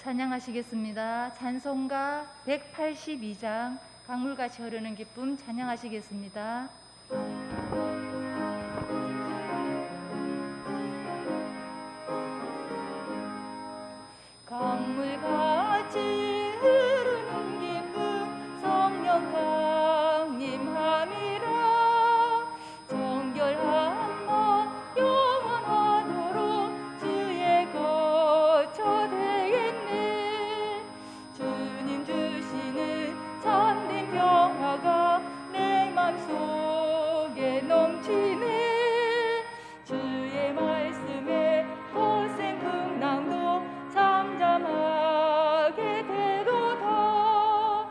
찬양하시겠습니다. 찬송가 182장 강물같이 흐르는 기쁨 찬양하시겠습니다. 강물같이 흐르는 기쁨 성령 강림함이라. 정결한 마 영원하도록 주의 거처 되겠네. 주님 주시는 참된 평화가 내 맘속에 넘치네. 주의 말씀에 거센 풍랑도 잠잠하게 되도다.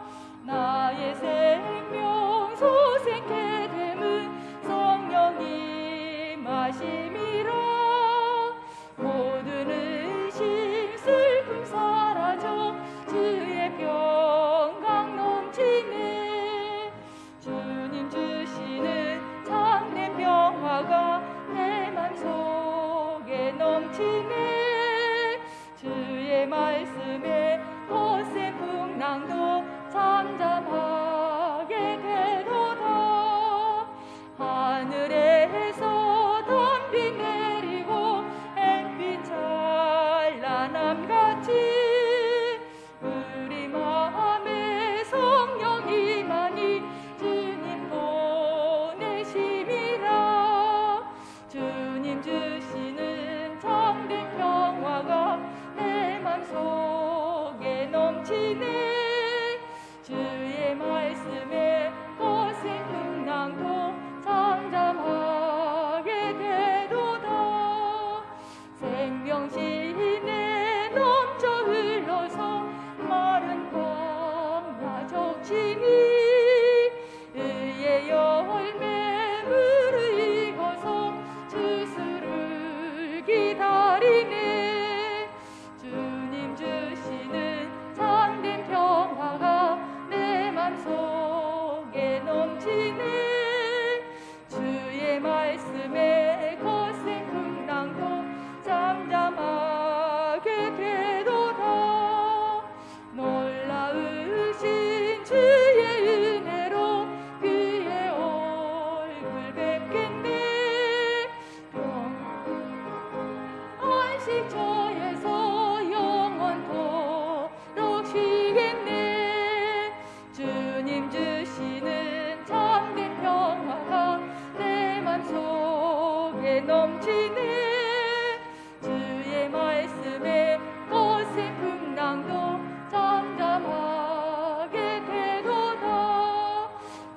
나의 생명 소생케 됨은 성령이 마심이라. 모든 의심 슬픔 사라져 주의 평강 넘치네. 주님 주시는 참된 평화가 내 맘속에 넘치네. 주의 말씀에 거센 풍랑도 잠잠하게 되도다. 하늘에서 덤비 내리고 햇빛 찬란함같이 우리 마음에 성령이 많이 주님 보내심이라. 주님 주시는 참된 평화가 내 맘속에 넘치네. 주의 말씀에 거센 풍랑도 잠잠하게 되도다. 생명신에 넘쳐 흘러서 마른 광야 적시니. 의의 열매 무르익어서 주수를 기다리네. 주님 주시는 참된 평화가 내 맘속에 넘치네. 주의 말씀에 거센 풍랑도 잠잠하게 되도다. 놀라우신 주의 은혜로 그의 얼굴 뵙겠네. 안식처에서 영원토록 쉬겠네. 주님 주시는 참된 평화가 내 맘속에 넘치네. 주의 말씀에 거센 풍랑도 잠잠하게 되도다.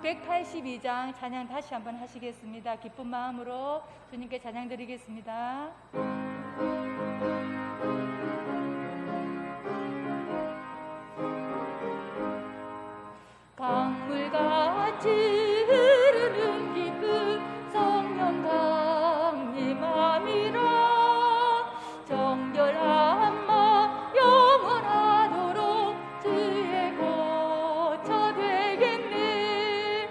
182장 찬양 다시 한번 하시겠습니다. 기쁜 마음으로 주님께 찬양 드리겠습니다. 강물같이 흐르는 기쁨 성령 강림함이라. 정결한 마 영원하도록 주의 거처 되겠네.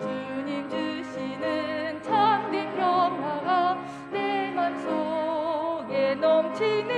주님 주시는 참된 평화가 내 맘속에 넘치네.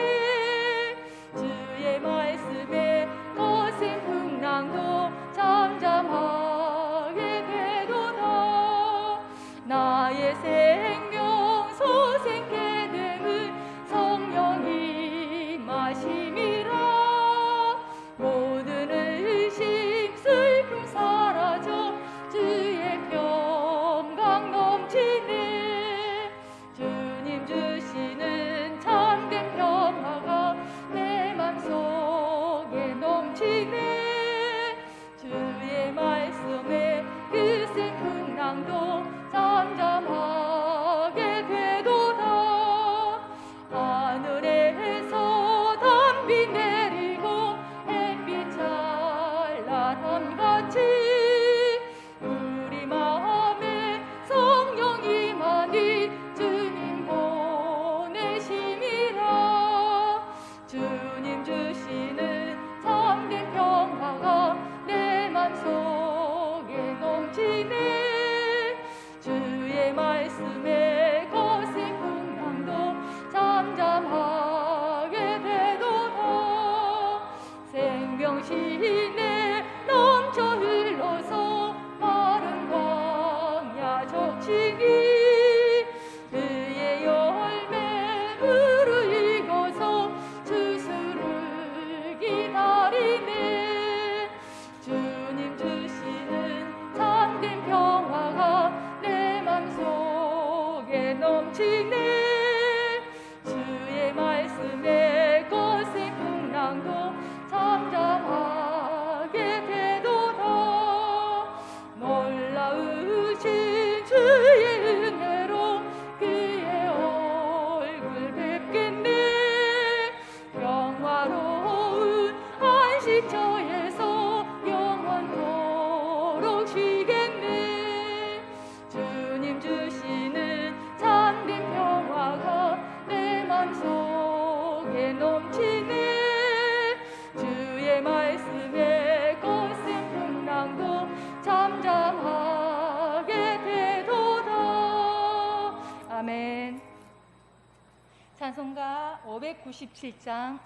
찬송가 597장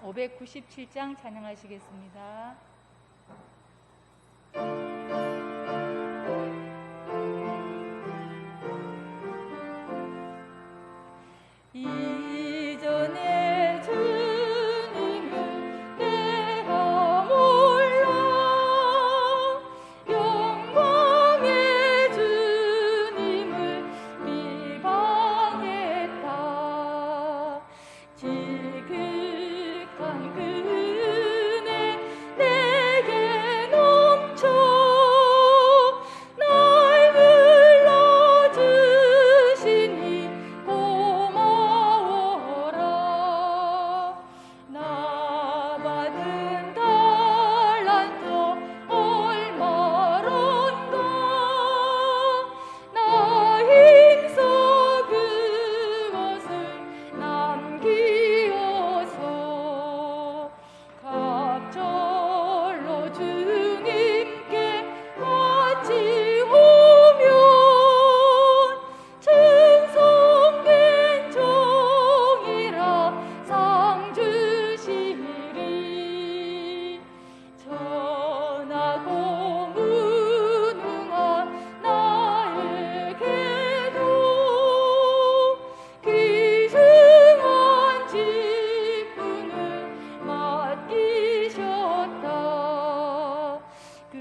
찬양하시겠습니다. 이전에 주님을 내가 몰라 영광의 주님을 비방했다. 지극한 그 은혜 내게 넘쳐 날 불러주시니 고마워라. 나 받은 달란트 얼마론가 나 힘써 그것을 남기어서 갑절로 주님께 같이 오면 충성된 종이라 상 주시리. 전하고 무능한 나에게도 귀중한 직분을 맡기셨다. 그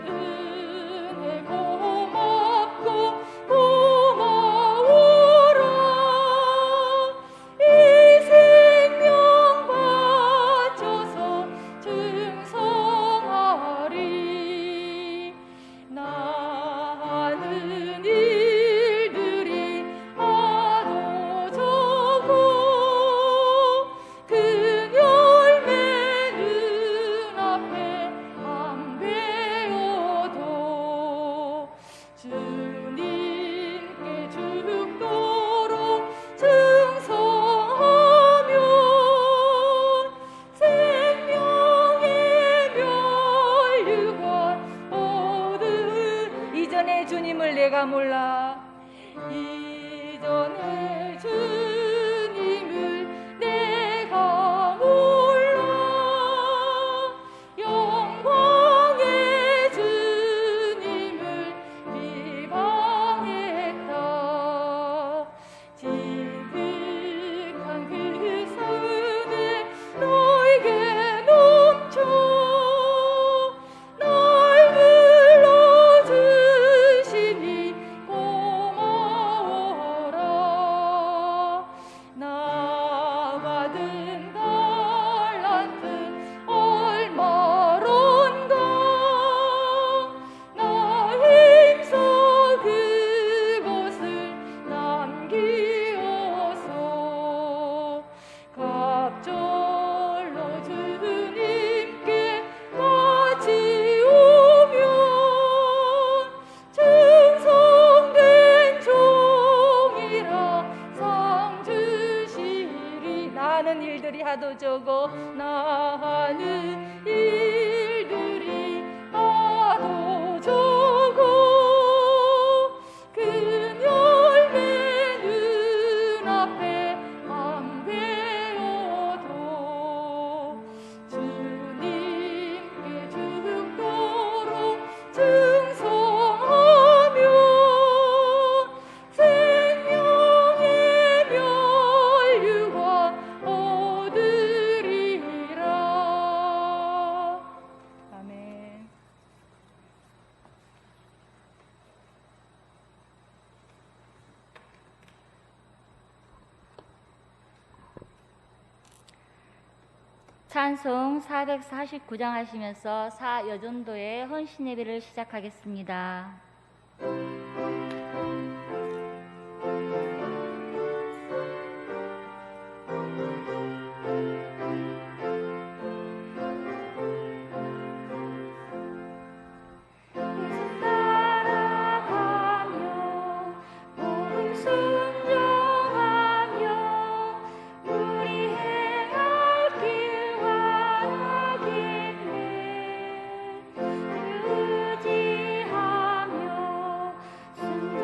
은혜 고맙고 고마워라. 이 생명 바쳐서 충성하리. 나 하는 일들이 하도 적고 그 열매 눈앞에 안 배워도 주님께 죽도록 충성하면 생명의 멸류관 얻으리. 이전에 주님을 내가 몰라 이전에 주님을 내가 몰라 영광의 주님을 비방했다. 지극한 그 은혜 너에게 넘쳐 날 불러주시니 고마워라. 나 받은 달란트 얼마론가 나 힘써 그것을 남기어서 갑절로 주님께 같이 오면 충성된 종이라 상 주시리. 나는 일들이 하도 적어 나 하는 일들이 하도 적어 그 열매 눈앞에 안 배워도 주님께 죽도록 충성하면 생명의 멸류관 얻으리라. 아멘. 찬송 449장 하시면서 사여전도의 헌신 예배를 시작하겠습니다. 살아가며 복음 순종하며 우리 행할 길 바라겠네. 의지하며 순종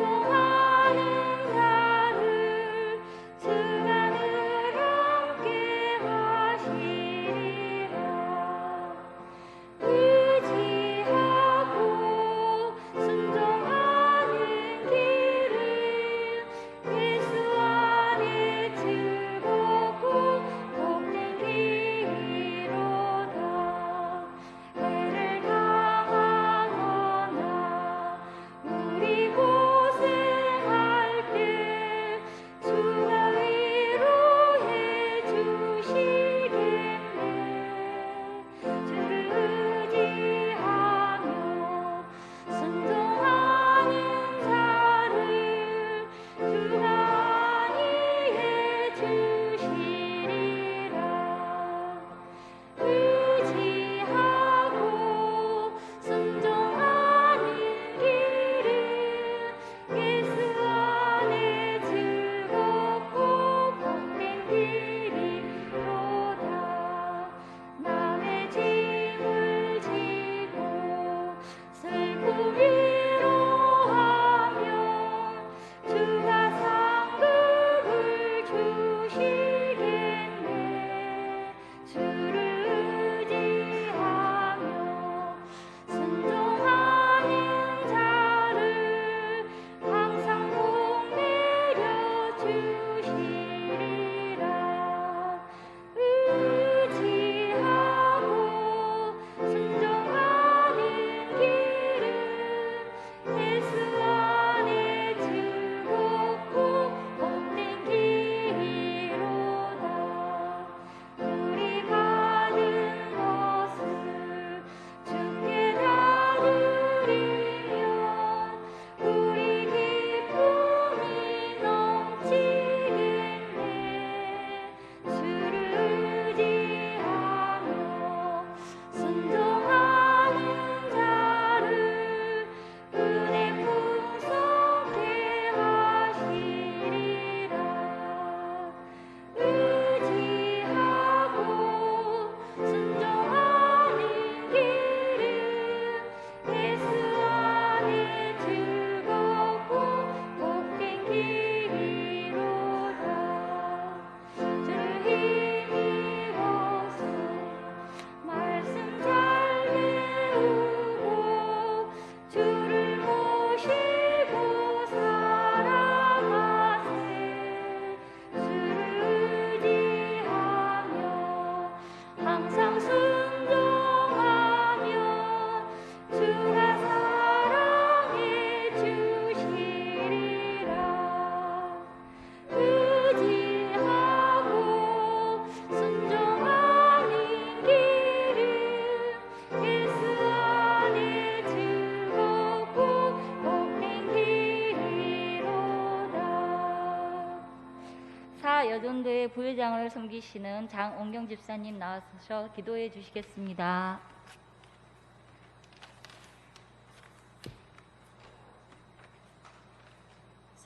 여전도의 부회장을 섬기시는 장원경 집사님 나와서 기도해 주시겠습니다.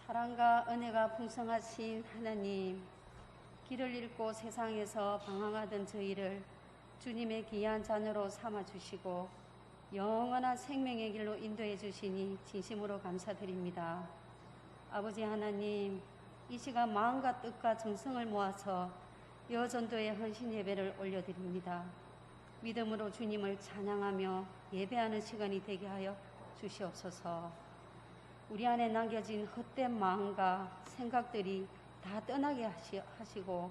사랑과 은혜가 풍성하신 하나님, 길을 잃고 세상에서 방황하던 저희를 주님의 귀한 자녀로 삼아주시고 영원한 생명의 길로 인도해 주시니 진심으로 감사드립니다. 아버지 하나님, 이 시간 마음과 뜻과 정성을 모아서 여전도의 헌신 예배를 올려드립니다. 믿음으로 주님을 찬양하며 예배하는 시간이 되게 하여 주시옵소서. 우리 안에 남겨진 헛된 마음과 생각들이 다 떠나게 하시고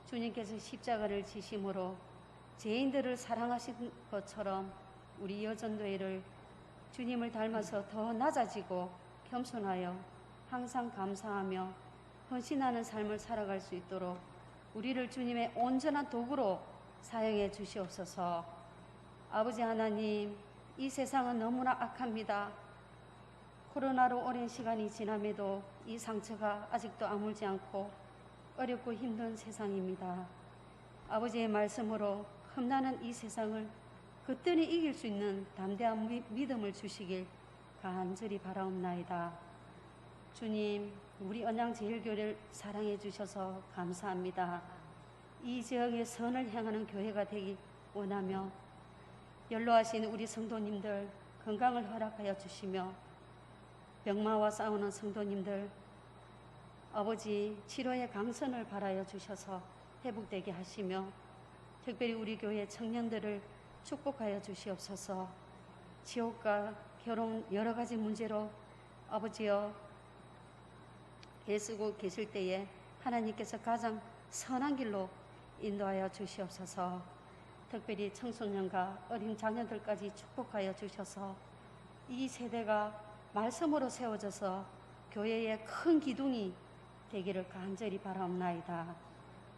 주님께서 십자가를 지심으로 죄인들을 사랑하신 것처럼 우리 여전도회를 주님을 닮아서 더 낮아지고 겸손하여 항상 감사하며 헌신하는 삶을 살아갈 수 있도록 우리를 주님의 온전한 도구로 사용해 주시옵소서. 아버지 하나님, 이 세상은 너무나 악합니다. 코로나로 오랜 시간이 지남에도 이 상처가 아직도 아물지 않고 어렵고 힘든 세상입니다. 아버지의 말씀으로 험난한 이 세상을 그때는 이길 수 있는 담대한 믿음을 주시길 간절히 바라옵나이다. 주님, 우리 언양제일교회를 사랑해 주셔서 감사합니다. 이 지역의 선을 향하는 교회가 되기 원하며 연로하신 우리 성도님들 건강을 허락하여 주시며 병마와 싸우는 성도님들 아버지 치료의 강선을 바라여 주셔서 회복되게 하시며 특별히 우리 교회 청년들을 축복하여 주시옵소서. 지옥과 결혼 여러 가지 문제로 아버지여 애쓰고 계실 때에 하나님께서 가장 선한 길로 인도하여 주시옵소서. 특별히 청소년과 어린 자녀들까지 축복하여 주셔서 이 세대가 말씀으로 세워져서 교회의 큰 기둥이 되기를 간절히 바라옵나이다.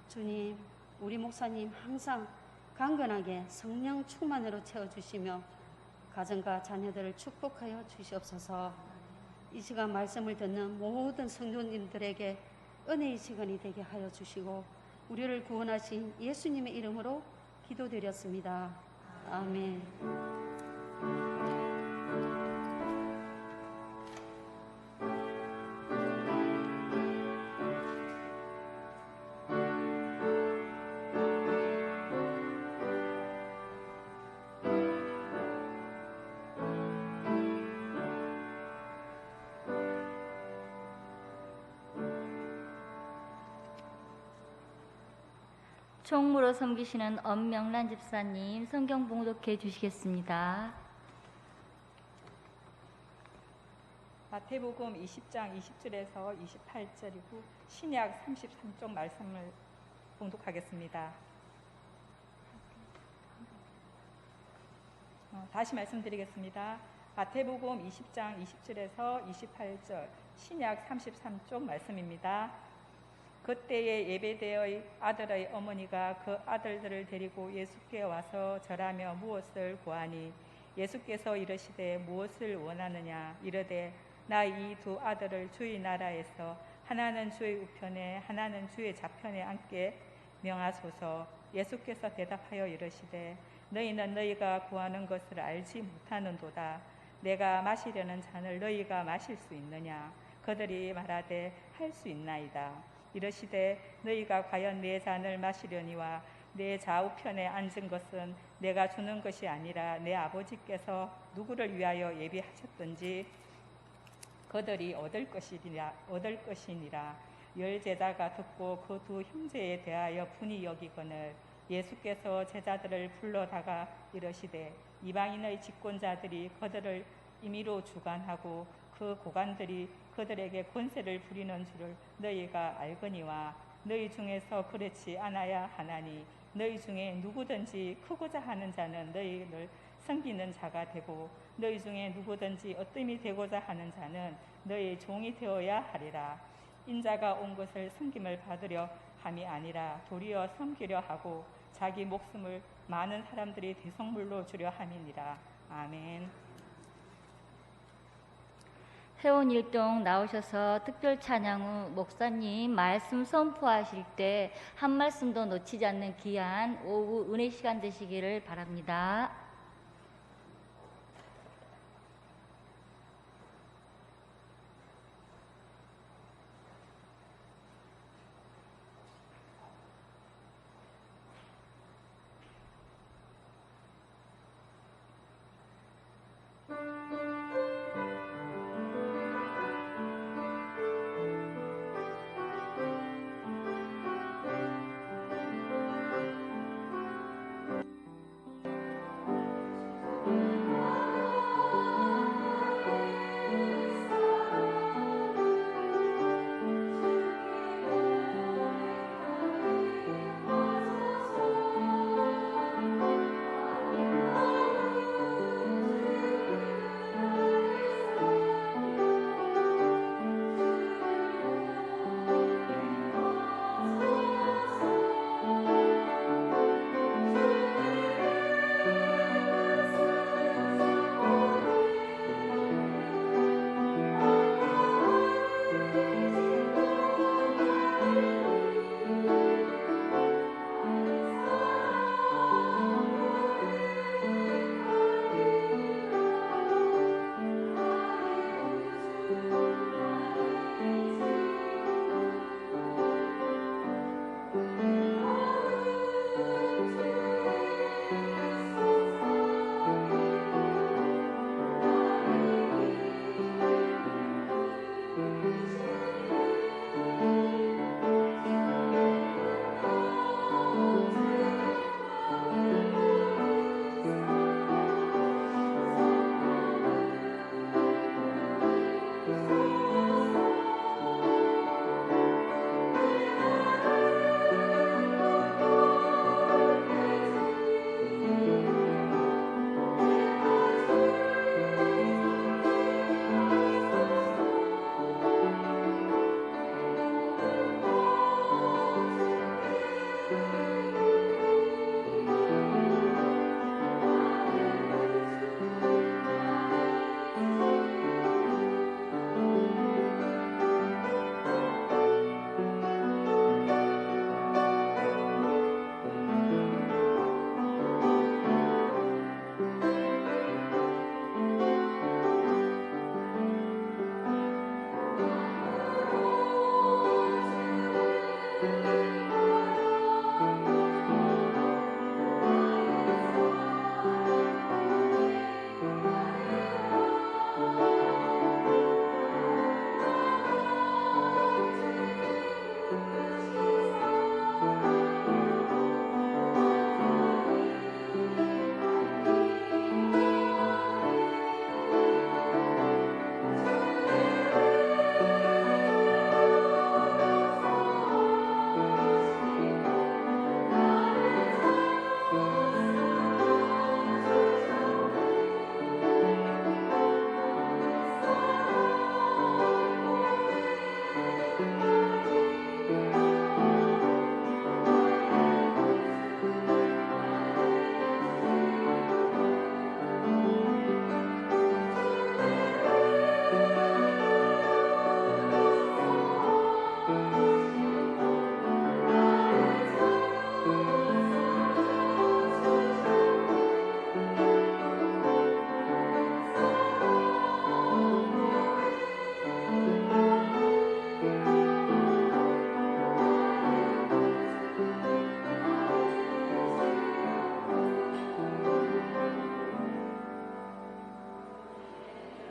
주님, 우리 목사님 항상 강건하게 성령 충만으로 채워주시며 가정과 자녀들을 축복하여 주시옵소서. 이 시간 말씀을 듣는 모든 성도님들에게 은혜의 시간이 되게 하여 주시고 우리를 구원하신 예수님의 이름으로 기도드렸습니다. 아멘. 총무로 섬기시는 엄명란 집사님 성경 봉독해 주시겠습니다. 마태복음 20장 20절에서 28절이고 신약 33쪽 말씀을 봉독하겠습니다. 다시 말씀드리겠습니다. 마태복음 20장 20절에서 28절 신약 33쪽 말씀입니다. 그때에 예배대의 아들의 어머니가 그 아들들을 데리고 예수께 와서 절하며 무엇을 구하니 예수께서 이르시되 무엇을 원하느냐 이르되 나 이 두 아들을 주의 나라에서 하나는 주의 우편에 하나는 주의 좌편에 앉게 명하소서. 예수께서 대답하여 이르시되 너희는 너희가 구하는 것을 알지 못하는도다. 내가 마시려는 잔을 너희가 마실 수 있느냐. 그들이 말하되 할 수 있나이다. 이르시되 너희가 과연 내 잔을 마시려니와 내 좌우편에 앉은 것은 내가 주는 것이 아니라 내 아버지께서 누구를 위하여 예비하셨든지 그들이 얻을 것이니라. 열 제자가 듣고 그 두 형제에 대하여 분이 여기거늘 예수께서 제자들을 불러다가 이르시되 이방인의 집권자들이 그들을 임의로 주관하고 그 고관들이 그들에게 권세를 부리는 줄을 너희가 알거니와 너희 중에서 그렇지 않아야 하나니 너희 중에 누구든지 크고자 하는 자는 너희를 섬기는 자가 되고 너희 중에 누구든지 어뜸이 되고자 하는 자는 너희 종이 되어야 하리라. 인자가 온 것을 섬김을 받으려 함이 아니라 도리어 섬기려 하고 자기 목숨을 많은 사람들이 대성물로 주려 함이니라. 아멘. 회원 일동 나오셔서 특별 찬양 후 목사님 말씀 선포하실 때 한 말씀도 놓치지 않는 귀한 오후 은혜 시간 되시기를 바랍니다.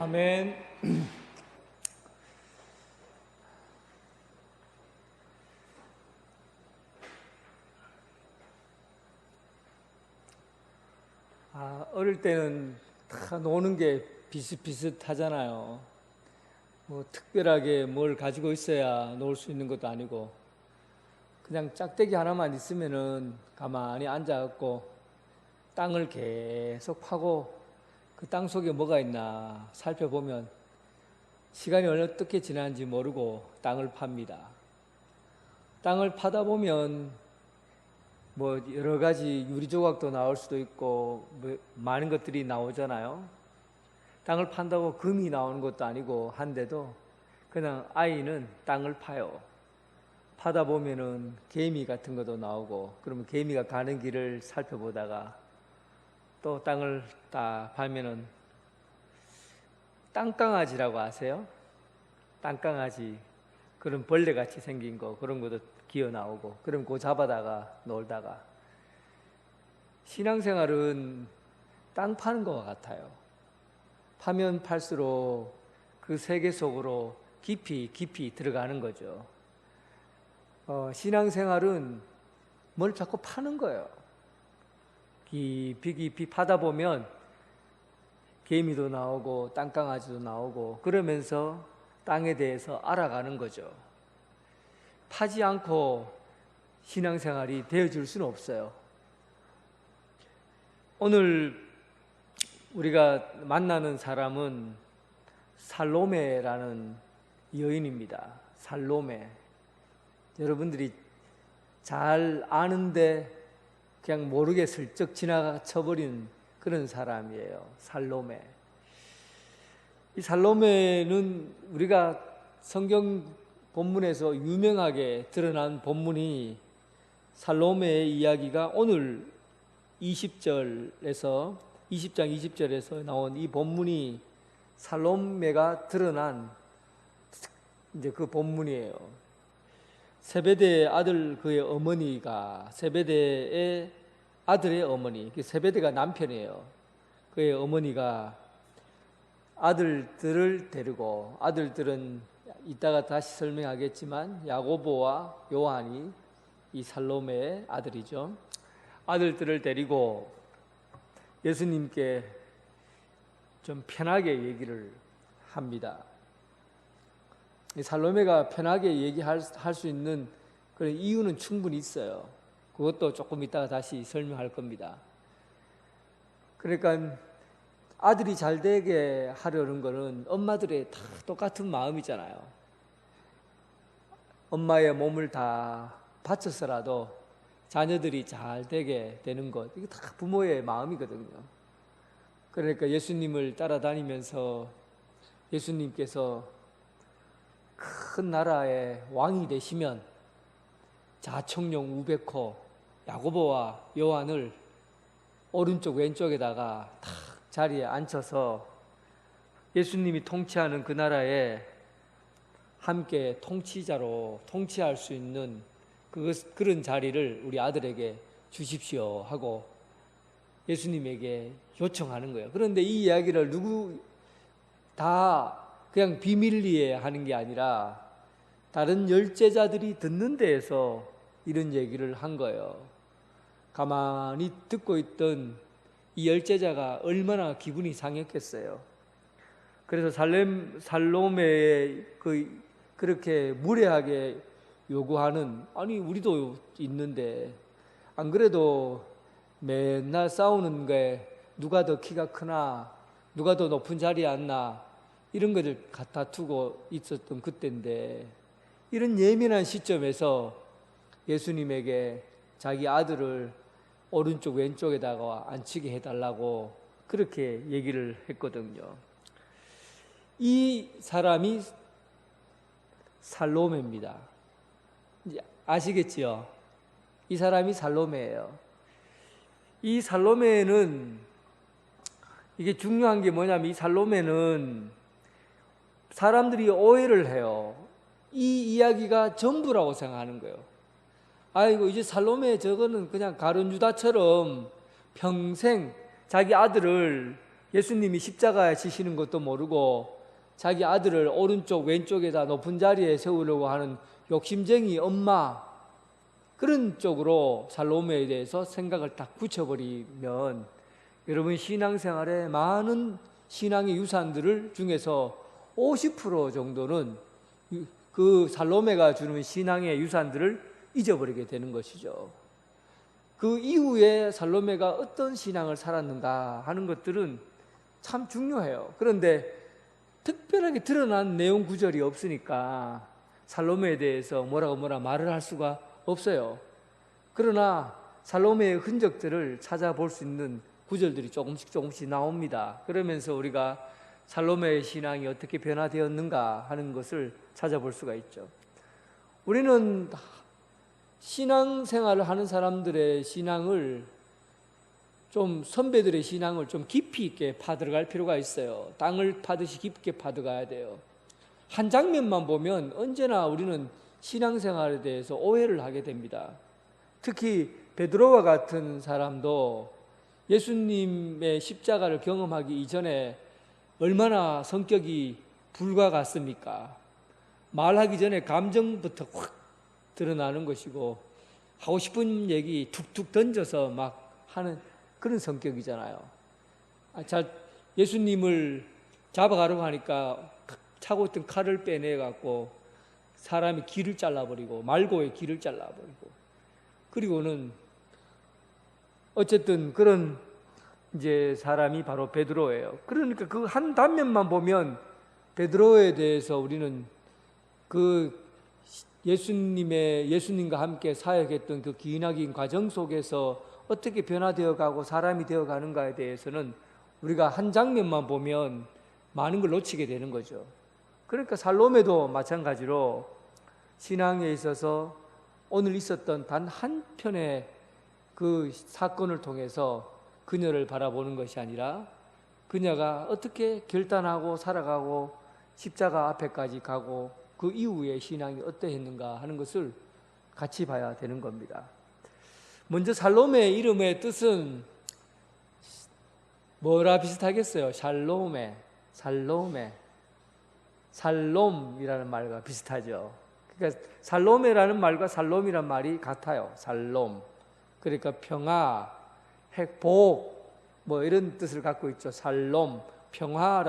아멘. 어릴 때는 다 노는 게 비슷비슷하잖아요. 뭐 특별하게 뭘 가지고 있어야 놀 수 있는 것도 아니고 그냥 짝대기 하나만 있으면은 가만히 앉아갖고 땅을 계속 파고 그 땅 속에 뭐가 있나 살펴보면 시간이 어떻게 지나는지 모르고 땅을 팝니다. 땅을 파다 보면 뭐 여러 가지 유리 조각도 나올 수도 있고 뭐 많은 것들이 나오잖아요. 땅을 판다고 금이 나오는 것도 아니고 한데도 그냥 아이는 땅을 파요. 파다 보면은 개미 같은 것도 나오고, 그러면 개미가 가는 길을 살펴보다가 또 땅을 딱 파면은 땅강아지라고 아세요? 땅강아지, 그런 벌레같이 생긴 거, 그런 것도 기어 나오고, 그럼 그거 잡아다가 놀다가. 신앙생활은 땅 파는 것과 같아요. 파면 팔수록 그 세계 속으로 깊이 들어가는 거죠. 신앙생활은 뭘 자꾸 파는 거예요. 깊이 파다 보면 개미도 나오고 땅강아지도 나오고, 그러면서 땅에 대해서 알아가는 거죠. 파지 않고 신앙생활이 되어줄 수는 없어요. 오늘 우리가 만나는 사람은 살로메라는 여인입니다. 살로메. 여러분들이 잘 아는데 그냥 모르게 슬쩍 지나쳐버린 그런 사람이에요. 살로메. 이 살로메는 우리가 성경 본문에서 유명하게 드러난 본문이, 살로메의 이야기가 오늘 20장 20절에서 나온 이 본문이 살로메가 드러난 이제 그 본문이에요. 세베대의 아들, 그의 어머니가, 세베대의 아들의 어머니, 세베대가 남편이에요. 그의 어머니가 아들들을 데리고, 아들들은 이따가 다시 설명하겠지만 야고보와 요한이 이 살로메의 아들이죠. 아들들을 데리고 예수님께 좀 편하게 얘기를 합니다. 이 살로메가 편하게 얘기할 수 있는 그런 이유는 충분히 있어요. 그것도 조금 이따가 다시 설명할 겁니다. 그러니까 아들이 잘 되게 하려는 거는 엄마들의 다 똑같은 마음이잖아요. 엄마의 몸을 다 바쳐서라도 자녀들이 잘 되게 되는 것, 이게 다 부모의 마음이거든요. 그러니까 예수님을 따라다니면서 예수님께서 큰 나라의 왕이 되시면 자청룡 우베코 야고보와 요한을 오른쪽 왼쪽에다가 탁 자리에 앉혀서 예수님이 통치하는 그 나라에 함께 통치자로 통치할 수 있는 그런 자리를 우리 아들에게 주십시오 하고 예수님에게 요청하는 거예요. 그런데 이 이야기를 누구 다 그냥 비밀리에 하는 게 아니라 다른 열제자들이 듣는 데에서 이런 얘기를 한 거예요. 가만히 듣고 있던 이 열제자가 얼마나 기분이 상했겠어요. 그래서 살로메의 그렇게 무례하게 요구하는, 아니 우리도 있는데 안 그래도 맨날 싸우는 게 누가 더 키가 크나, 누가 더 높은 자리에 앉나, 이런 것을 갖다 두고 있었던 그때인데, 이런 예민한 시점에서 예수님에게 자기 아들을 오른쪽 왼쪽에다가 앉히게 해달라고 그렇게 얘기를 했거든요. 이 사람이 살로메입니다. 아시겠지요? 이 사람이 살로메예요. 이 살로메는, 이게 중요한 게 뭐냐면, 이 살로메는 사람들이 오해를 해요. 이 이야기가 전부라고 생각하는 거예요. 아이고, 이제 살로메 저거는 그냥 가룟 유다처럼 평생 자기 아들을, 예수님이 십자가에 지시는 것도 모르고 자기 아들을 오른쪽 왼쪽에다 높은 자리에 세우려고 하는 욕심쟁이 엄마, 그런 쪽으로 살로메에 대해서 생각을 딱 붙여버리면 여러분 신앙생활에 많은 신앙의 유산들을 중에서 50% 정도는 그 살로메가 주는 신앙의 유산들을 잊어버리게 되는 것이죠. 그 이후에 살로메가 어떤 신앙을 살았는가 하는 것들은 참 중요해요. 그런데 특별하게 드러난 내용 구절이 없으니까 살로메에 대해서 뭐라 말을 할 수가 없어요. 그러나 살로메의 흔적들을 찾아볼 수 있는 구절들이 조금씩 나옵니다. 그러면서 우리가 살로메의 신앙이 어떻게 변화되었는가 하는 것을 찾아볼 수가 있죠. 우리는 신앙생활을 하는 사람들의 신앙을 좀 선배들의 신앙을 좀 깊이 있게 파들어갈 필요가 있어요. 땅을 파듯이 깊게 파들어가야 돼요. 한 장면만 보면 언제나 우리는 신앙생활에 대해서 오해를 하게 됩니다. 특히 베드로와 같은 사람도 예수님의 십자가를 경험하기 이전에 얼마나 성격이 불과 같습니까? 말하기 전에 감정부터 확 드러나는 것이고 하고 싶은 얘기 툭툭 던져서 막 하는 그런 성격이잖아요. 예수님을 잡아가려고 하니까 차고 있던 칼을 빼내갖고 사람이 길을 잘라버리고 말고의 길을 잘라버리고 그리고는 어쨌든 그런 이제 사람이 바로 베드로예요. 그러니까 그 한 단면만 보면 베드로에 대해서 우리는 그 예수님과 함께 사역했던 그 기나긴 과정 속에서 어떻게 변화되어 가고 사람이 되어 가는가에 대해서는 우리가 한 장면만 보면 많은 걸 놓치게 되는 거죠. 그러니까 살로메도 마찬가지로 신앙에 있어서 오늘 있었던 단 한 편의 그 사건을 통해서 그녀를 바라보는 것이 아니라 그녀가 어떻게 결단하고 살아가고 십자가 앞에까지 가고 그 이후의 신앙이 어떠했는가 하는 것을 같이 봐야 되는 겁니다. 먼저 살로메의 이름의 뜻은 뭐라 비슷하겠어요? 살롬이라는 말과 비슷하죠. 그러니까 살로메라는 말과 살롬이라는 말이 같아요. 살롬. 그러니까 평화, 복, 뭐 이런 뜻을 갖고 있죠. 살롬, 평화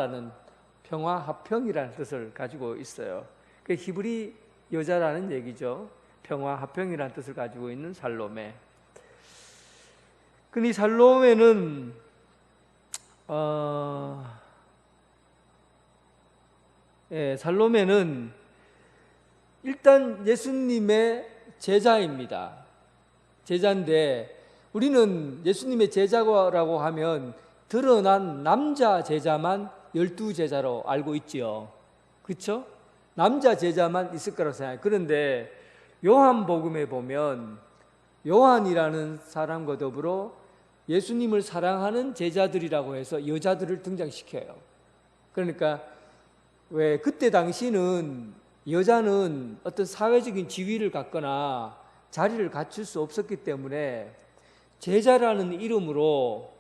합평이라는 뜻을 가지고 있어요. 그 히브리 여자라는 얘기죠. 평화 합평이라는 뜻을 가지고 있는 살로메. 근데 이 살로메는 살로메는 일단 예수님의 제자입니다. 제자인데 우리는 예수님의 제자라고 하면 드러난 남자 제자만 12제자로 알고 있지요. 그렇죠? 남자 제자만 있을 거라고 생각해요. 그런데 요한복음에 보면 요한이라는 사람과 더불어 예수님을 사랑하는 제자들이라고 해서 여자들을 등장시켜요. 그러니까 왜 그때 당시는 여자는 어떤 사회적인 지위를 갖거나 자리를 갖출 수 없었기 때문에 제자라는 이름으로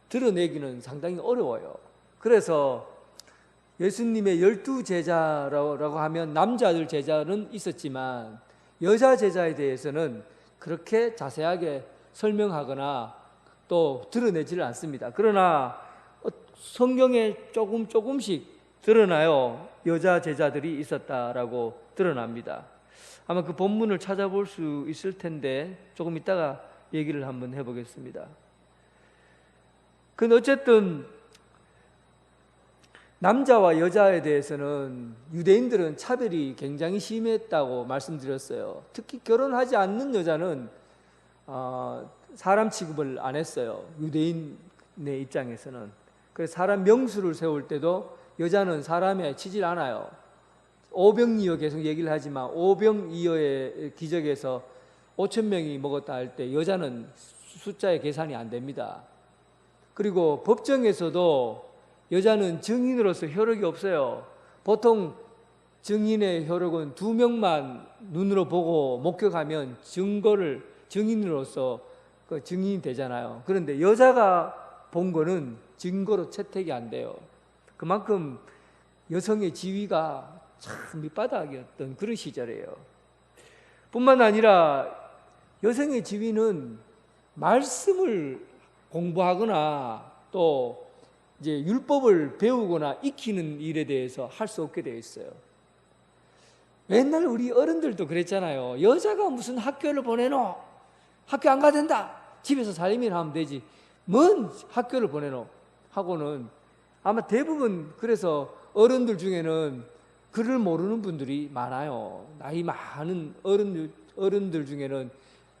드러내기는 상당히 어려워요. 그래서 예수님의 12제자라고 하면 남자들 제자는 있었지만 여자 제자에 대해서는 그렇게 자세하게 설명하거나 또 드러내지를 않습니다. 그러나 성경에 조금씩 드러나요. 여자 제자들이 있었다라고 드러납니다. 아마 그 본문을 찾아볼 수 있을 텐데 조금 이따가 얘기를 한번 해보겠습니다. 근데 어쨌든 남자와 여자에 대해서는 유대인들은 차별이 굉장히 심했다고 말씀드렸어요. 특히 결혼하지 않는 여자는 사람 취급을 안 했어요. 유대인의 입장에서는. 그래서 사람 명수를 세울 때도 여자는 사람에 치질 않아요. 오병이어 계속 얘기를 하지만 오병이어의 기적에서 5,000명이 먹었다 할 때 여자는 숫자의 계산이 안 됩니다. 그리고 법정에서도 여자는 증인으로서 효력이 없어요. 보통 증인의 효력은 2명만 눈으로 보고 목격하면 증인으로서 그 증인이 되잖아요. 그런데 여자가 본 거는 증거로 채택이 안 돼요. 그만큼 여성의 지위가 참 밑바닥이었던 그런 시절이에요. 뿐만 아니라 여성의 지위는 말씀을 공부하거나 또 이제 율법을 배우거나 익히는 일에 대해서 할 수 없게 되어 있어요. 맨날 우리 어른들도 그랬잖아요. 여자가 무슨 학교를 보내노? 학교 안 가야 된다. 집에서 살림이나 하면 되지. 뭔 학교를 보내노? 하고는 아마 대부분 그래서 어른들 중에는 글을 모르는 분들이 많아요. 나이 많은 어른들 중에는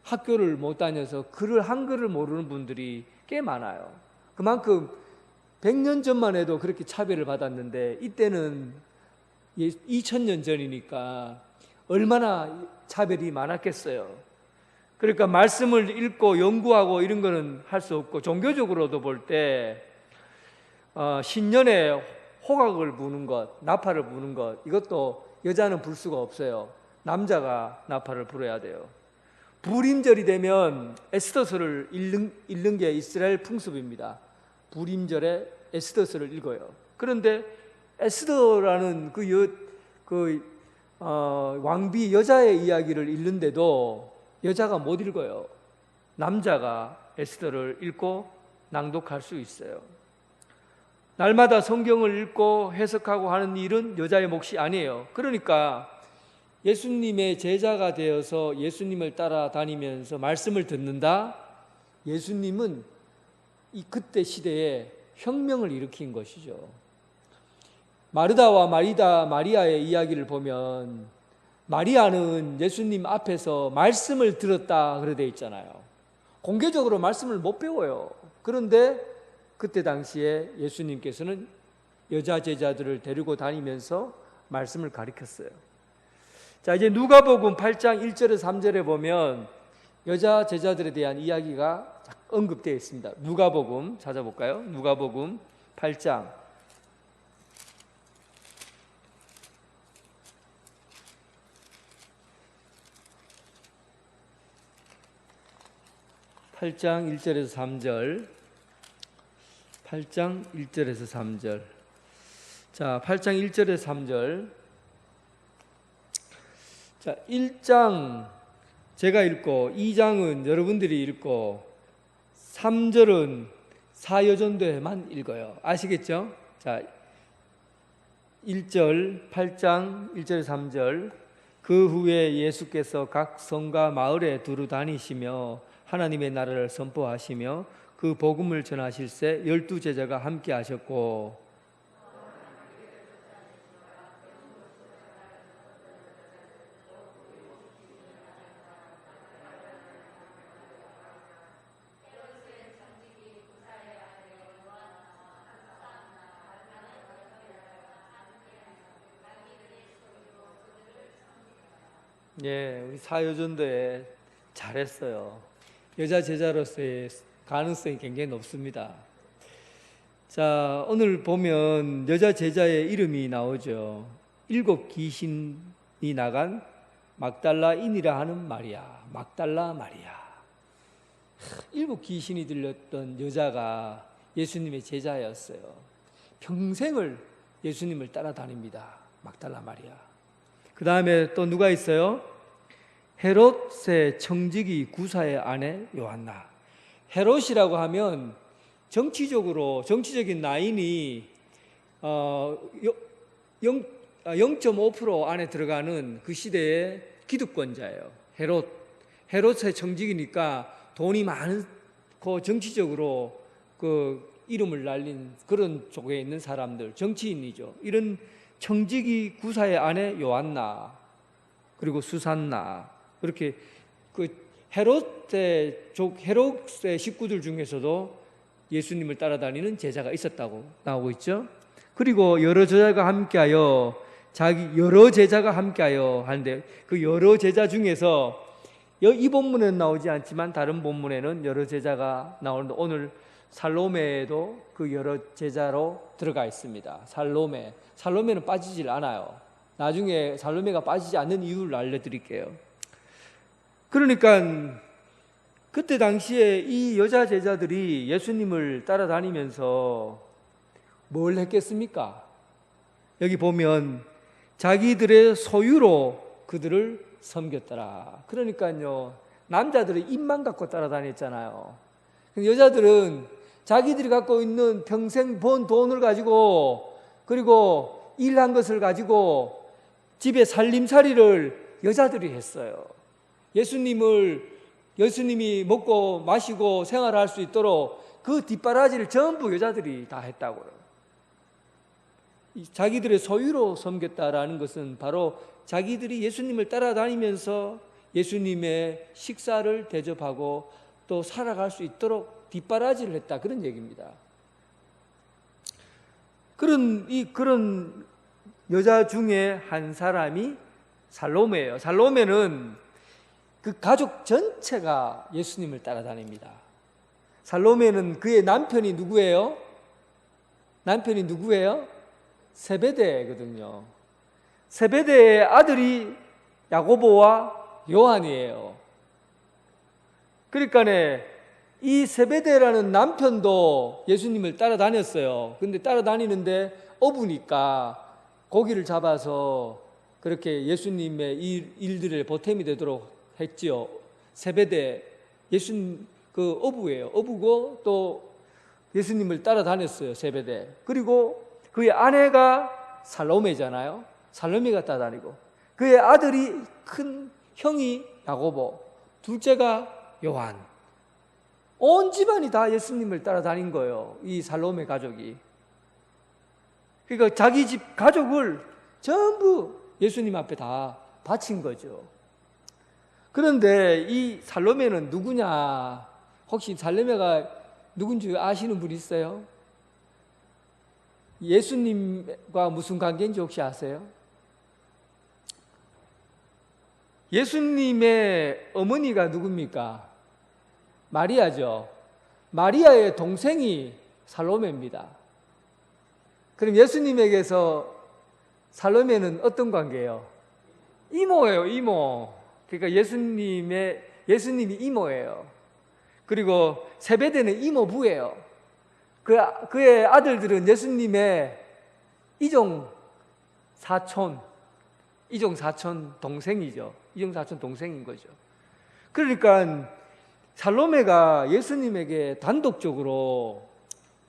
학교를 못 다녀서 한글을 모르는 분들이 꽤 많아요. 그만큼 100년 전만 해도 그렇게 차별을 받았는데 이때는 2000년 전이니까 얼마나 차별이 많았겠어요. 그러니까 말씀을 읽고 연구하고 이런 거는 할 수 없고, 종교적으로도 볼 때 신년에 호각을 부는 것, 나팔을 부는 것, 이것도 여자는 불 수가 없어요. 남자가 나팔을 불어야 돼요. 불임절이 되면 에스더서를 읽는 게 이스라엘 풍습입니다. 불임절에 에스더서를 읽어요. 그런데 에스더라는 왕비 여자의 이야기를 읽는데도 여자가 못 읽어요. 남자가 에스더를 읽고 낭독할 수 있어요. 날마다 성경을 읽고 해석하고 하는 일은 여자의 몫이 아니에요. 그러니까 예수님의 제자가 되어서 예수님을 따라다니면서 말씀을 듣는다? 예수님은 그때 시대에 혁명을 일으킨 것이죠. 마르다와 마리아의 이야기를 보면 마리아는 예수님 앞에서 말씀을 들었다 그래 돼 있잖아요. 공개적으로 말씀을 못 배워요. 그런데 그때 당시에 예수님께서는 여자 제자들을 데리고 다니면서 말씀을 가르쳤어요. 자, 이제 누가복음 8장 1절에서 3절에 보면 여자 제자들에 대한 이야기가 언급되어 있습니다. 누가복음 찾아볼까요? 누가복음 8장 1절에서 3절. 8장 1절에서 3절. 자, 8장 1절에서 3절. 자, 1장 제가 읽고 2장은 여러분들이 읽고 3절은 사여전도에만 읽어요. 아시겠죠? 자, 1절 8장 1절 3절. 그 후에 예수께서 각 성과 마을에 두루 다니시며 하나님의 나라를 선포하시며 그 복음을 전하실새 12제자가 함께 하셨고, 예, 우리 사여전도에 잘했어요. 여자 제자로서의 가능성이 굉장히 높습니다. 자, 오늘 보면 여자 제자의 이름이 나오죠. 7 귀신이 나간 막달라인이라 하는 마리아, 막달라 마리아. 7 귀신이 들렸던 여자가 예수님의 제자였어요. 평생을 예수님을 따라다닙니다. 막달라 마리아. 그 다음에 또 누가 있어요? 헤롯의 청지기 구사의 아내 요한나. 헤롯이라고 하면 정치적인 라인이 0.5% 안에 들어가는 그 시대의 기득권자예요. 헤롯의 청지기니까 돈이 많고 정치적으로 그 이름을 날린 그런 쪽에 있는 사람들, 정치인이죠. 이런 청지기 구사의 아내 요한나, 그리고 수산나, 그렇게 그 헤롯의 식구들 중에서도 예수님을 따라다니는 제자가 있었다고 나오고 있죠. 그리고 여러 제자가 함께하여 하는데, 그 여러 제자 중에서 이 본문에는 나오지 않지만 다른 본문에는 여러 제자가 나오는데, 오늘 살로메도 그 여러 제자로 들어가 있습니다. 살로메는 빠지질 않아요. 나중에 살로메가 빠지지 않는 이유를 알려드릴게요. 그러니까 그때 당시에 이 여자 제자들이 예수님을 따라다니면서 뭘 했겠습니까? 여기 보면 자기들의 소유로 그들을 섬겼더라. 그러니까요, 남자들은 입만 갖고 따라다녔잖아요. 여자들은 자기들이 갖고 있는 평생 번 돈을 가지고, 그리고 일한 것을 가지고 집에 살림살이를 여자들이 했어요. 예수님이 먹고 마시고 생활할 수 있도록 그 뒷바라지를 전부 여자들이 다 했다고요. 자기들의 소유로 섬겼다라는 것은 바로 자기들이 예수님을 따라다니면서 예수님의 식사를 대접하고 또 살아갈 수 있도록 뒷바라지를 했다, 그런 얘기입니다. 그런 여자 중에 한 사람이 살로메예요. 살로메는 그 가족 전체가 예수님을 따라다닙니다. 살로메는 그의 남편이 누구예요? 남편이 누구예요? 세베대거든요. 세베대의 아들이 야고보와 요한이에요. 그러니까 이 세베대라는 남편도 예수님을 따라다녔어요. 근데 따라다니는데 어부니까 고기를 잡아서 그렇게 예수님의 일들의 보탬이 되도록 했지요. 세베대, 그 어부예요. 어부고 또 예수님을 따라다녔어요. 세베대. 그리고 그의 아내가 살로메잖아요. 살로메가 따라다니고, 그의 아들이 큰 형이 야고보, 둘째가 요한. 온 집안이 다 예수님을 따라다닌 거예요. 이 살로메 가족이. 그러니까 자기 집 가족을 전부 예수님 앞에 다 바친 거죠. 그런데 이 살로메는 누구냐? 혹시 살로메가 누군지 아시는 분 있어요? 예수님과 무슨 관계인지 혹시 아세요? 예수님의 어머니가 누굽니까? 마리아죠. 마리아의 동생이 살로메입니다. 그럼 예수님에게서 살로메는 어떤 관계예요? 이모예요, 이모. 그러니까 예수님이 이모예요. 그리고 세베대는 이모부예요. 그의 아들들은 예수님의 이종 사촌 동생이죠. 이종 사촌 동생인 거죠. 그러니까 살로메가 예수님에게 단독적으로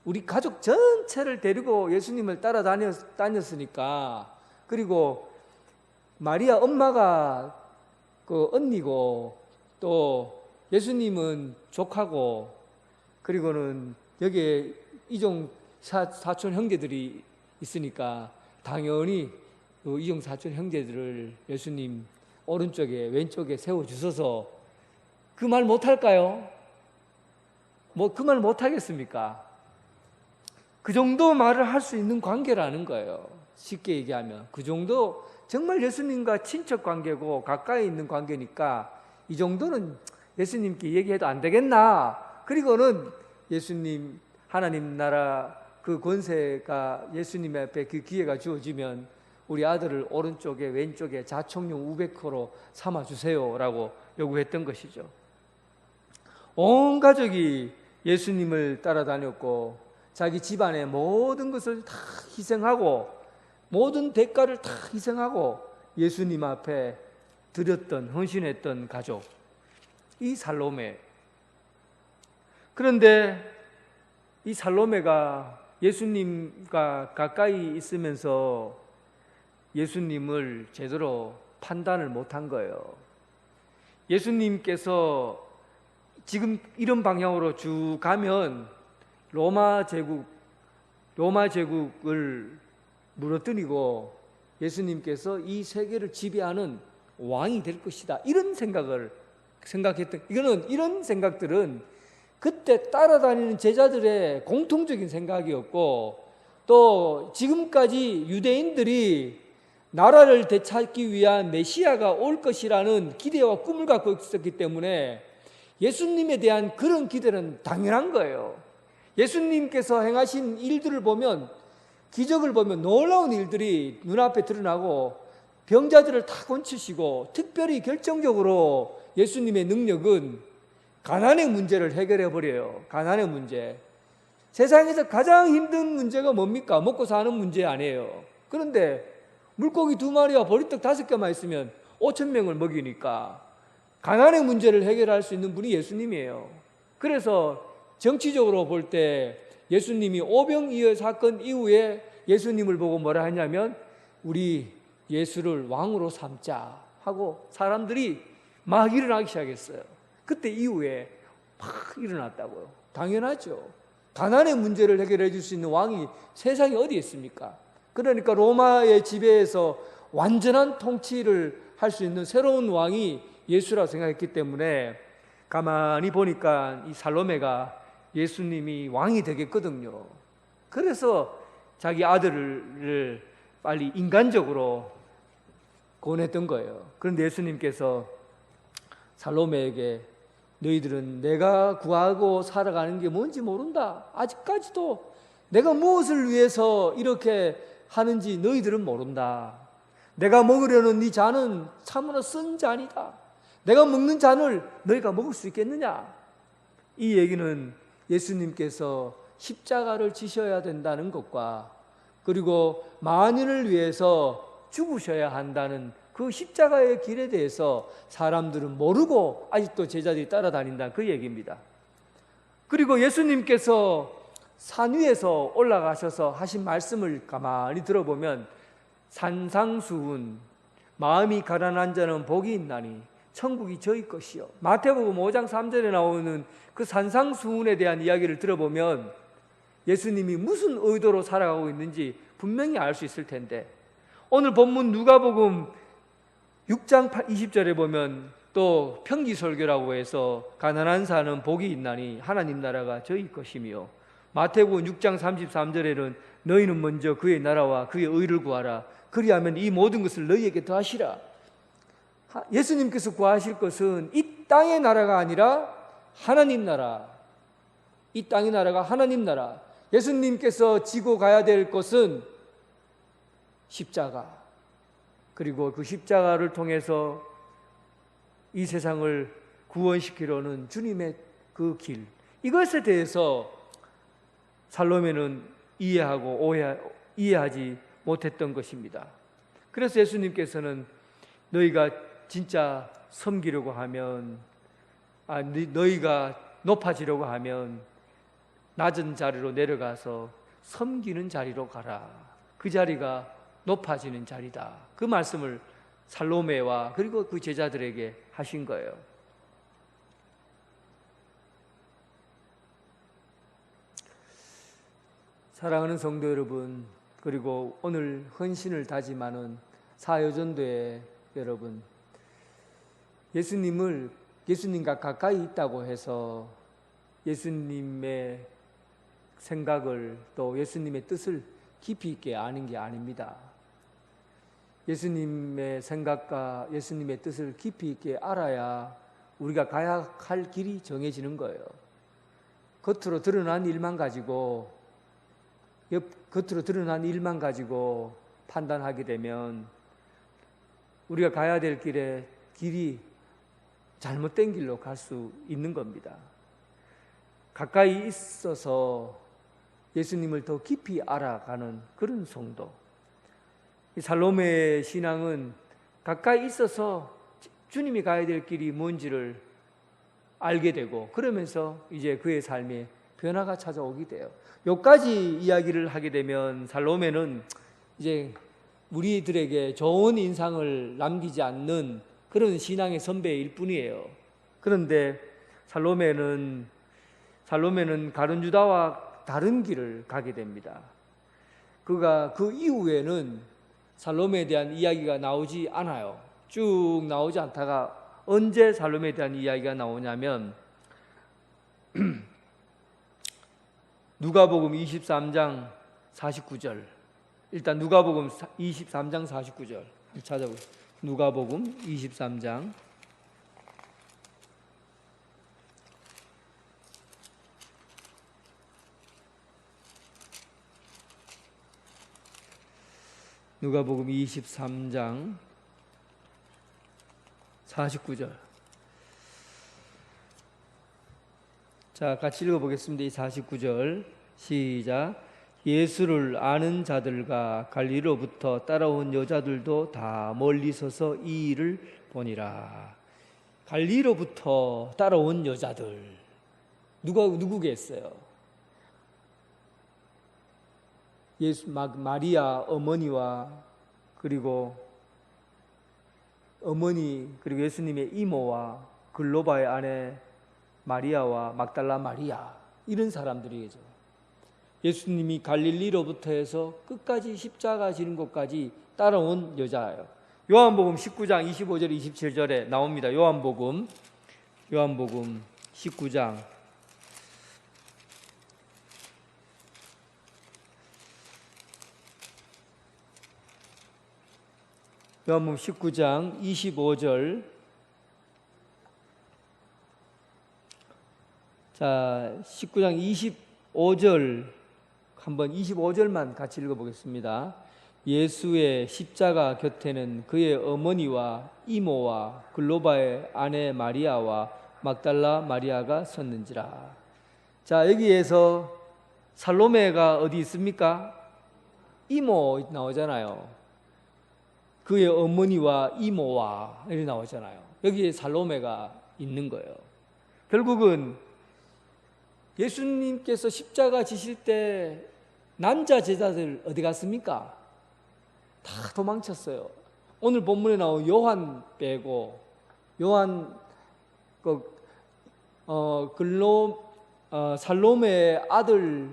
우리 가족 전체를 데리고 예수님을 따라다녔으니까, 그리고 마리아 엄마가 그 언니고 또 예수님은 조카고, 그리고는 여기에 이종 사촌 형제들이 있으니까 당연히 그 이종 사촌 형제들을 예수님 오른쪽에 왼쪽에 세워주셔서, 그 말 못할까요? 뭐 그 말 못하겠습니까? 그 정도 말을 할 수 있는 관계라는 거예요. 쉽게 얘기하면 그 정도 정말 예수님과 친척 관계고 가까이 있는 관계니까 이 정도는 예수님께 얘기해도 안 되겠나. 그리고는 예수님 하나님 나라 그 권세가 예수님 앞에 그 기회가 주어지면 우리 아들을 오른쪽에 왼쪽에 자총령 우베크로 삼아주세요라고 요구했던 것이죠. 온 가족이 예수님을 따라다녔고 자기 집안의 모든 것을 다 희생하고 모든 대가를 다 희생하고 예수님 앞에 드렸던, 헌신했던 가족, 이 살로메. 그런데 이 살로메가 예수님과 가까이 있으면서 예수님을 제대로 판단을 못한 거예요. 예수님께서 지금 이런 방향으로 쭉 가면 로마 제국을 무너뜨리고 예수님께서 이 세계를 지배하는 왕이 될 것이다. 이런 생각했던, 이런 생각들은 그때 따라다니는 제자들의 공통적인 생각이었고, 또 지금까지 유대인들이 나라를 되찾기 위한 메시아가 올 것이라는 기대와 꿈을 갖고 있었기 때문에 예수님에 대한 그런 기대는 당연한 거예요. 예수님께서 행하신 일들을 보면, 기적을 보면 놀라운 일들이 눈앞에 드러나고 병자들을 다 고치시고, 특별히 결정적으로 예수님의 능력은 가난의 문제를 해결해 버려요. 가난의 문제. 세상에서 가장 힘든 문제가 뭡니까? 먹고 사는 문제 아니에요. 그런데 물고기 2마리와 보리떡 5개만 있으면 5,000명을 먹이니까 가난의 문제를 해결할 수 있는 분이 예수님이에요. 그래서 정치적으로 볼 때 예수님이 오병이어 사건 이후에 예수님을 보고 뭐라 했냐면 우리 예수를 왕으로 삼자 하고 사람들이 막 일어나기 시작했어요. 그때 이후에 막 일어났다고요. 당연하죠. 가난의 문제를 해결해 줄 수 있는 왕이 세상에 어디 있습니까? 그러니까 로마의 지배에서 완전한 통치를 할 수 있는 새로운 왕이 예수라고 생각했기 때문에 가만히 보니까 이 살로메가 예수님이 왕이 되겠거든요. 그래서 자기 아들을 빨리 인간적으로 권했던 거예요. 그런데 예수님께서 살로메에게 너희들은 내가 구하고 살아가는 게 뭔지 모른다. 아직까지도 내가 무엇을 위해서 이렇게 하는지 너희들은 모른다. 내가 먹으려는 네 잔은 참으로 쓴 잔이다. 내가 먹는 잔을 너희가 먹을 수 있겠느냐? 이 얘기는 예수님께서 십자가를 지셔야 된다는 것과 그리고 만인을 위해서 죽으셔야 한다는 그 십자가의 길에 대해서 사람들은 모르고 아직도 제자들이 따라다닌다, 그 얘기입니다. 그리고 예수님께서 산 위에서 올라가셔서 하신 말씀을 가만히 들어보면 산상수훈, 마음이 가난한 자는 복이 있나니 천국이 저희 것이요. 마태복음 5장 3절에 나오는 그 산상수훈에 대한 이야기를 들어보면 예수님이 무슨 의도로 살아가고 있는지 분명히 알 수 있을 텐데, 오늘 본문 누가복음 6장 20절에 보면 또 평기설교라고 해서 가난한 자는 복이 있나니 하나님 나라가 저희 것이며, 마태복음 6장 33절에는 너희는 먼저 그의 나라와 그의 의를 구하라. 그리하면 이 모든 것을 너희에게 더하시라. 예수님께서 구하실 것은 이 땅의 나라가 아니라 하나님 나라. 이 땅의 나라가 하나님 나라. 예수님께서 지고 가야 될 것은 십자가, 그리고 그 십자가를 통해서 이 세상을 구원시키려는 주님의 그 길, 이것에 대해서 살로메는 이해하지 못했던 것입니다. 그래서 예수님께서는 너희가 진짜 섬기려고 하면, 너희가 높아지려고 하면 낮은 자리로 내려가서 섬기는 자리로 가라. 그 자리가 높아지는 자리다. 그 말씀을 살로메와 그리고 그 제자들에게 하신 거예요. 사랑하는 성도 여러분, 그리고 오늘 헌신을 다짐하는 사여전도회 여러분, 예수님과 가까이 있다고 해서 예수님의 생각을 또 예수님의 뜻을 깊이 있게 아는 게 아닙니다. 예수님의 생각과 예수님의 뜻을 깊이 있게 알아야 우리가 가야 할 길이 정해지는 거예요. 겉으로 드러난 일만 가지고 판단하게 되면 우리가 가야 될 길이 잘못된 길로 갈 수 있는 겁니다. 가까이 있어서 예수님을 더 깊이 알아가는 그런 성도. 이 살로메의 신앙은 가까이 있어서 주님이 가야 될 길이 뭔지를 알게 되고, 그러면서 이제 그의 삶에 변화가 찾아오게 돼요. 여기까지 이야기를 하게 되면 살로메는 이제 우리들에게 좋은 인상을 남기지 않는 그런 신앙의 선배일 뿐이에요. 그런데 살로메는 가룟유다와 다른 길을 가게 됩니다. 그가 그 이후에는 살로메에 대한 이야기가 나오지 않아요. 쭉 나오지 않다가 언제 살로메에 대한 이야기가 나오냐면 누가복음 23장 49절. 일단 누가복음 23장 49절 찾아보세요. 누가복음 23장 49절. 자, 같이 읽어보겠습니다. 이 49절 시작. 예수를 아는 자들과 갈리로부터 따라온 여자들도 다 멀리 서서 이 일을 보니라. 갈리로부터 따라온 여자들, 누구겠어요? 마리아 어머니와 그리고 예수님의 이모와 글로바의 아내 마리아와 막달라 마리아, 이런 사람들이죠. 예수님이 갈릴리로부터 해서 끝까지 십자가 지는 곳까지 따라온 여자예요. 요한복음 19장 25절 27절에 나옵니다. 요한복음 19장 요한복음 19장 25절. 자, 19장 25절 한번 25절만 같이 읽어보겠습니다. 예수의 십자가 곁에는 그의 어머니와 이모와 글로바의 아내 마리아와 막달라 마리아가 섰는지라. 자, 여기에서 살로메가 어디 있습니까? 이모 나오잖아요. 그의 어머니와 이모와 이렇게 나오잖아요. 여기에 살로메가 있는 거예요. 결국은 예수님께서 십자가 지실 때 남자 제자들 어디 갔습니까? 다 도망쳤어요. 오늘 본문에 나온 요한 빼고, 요한 살로메의 아들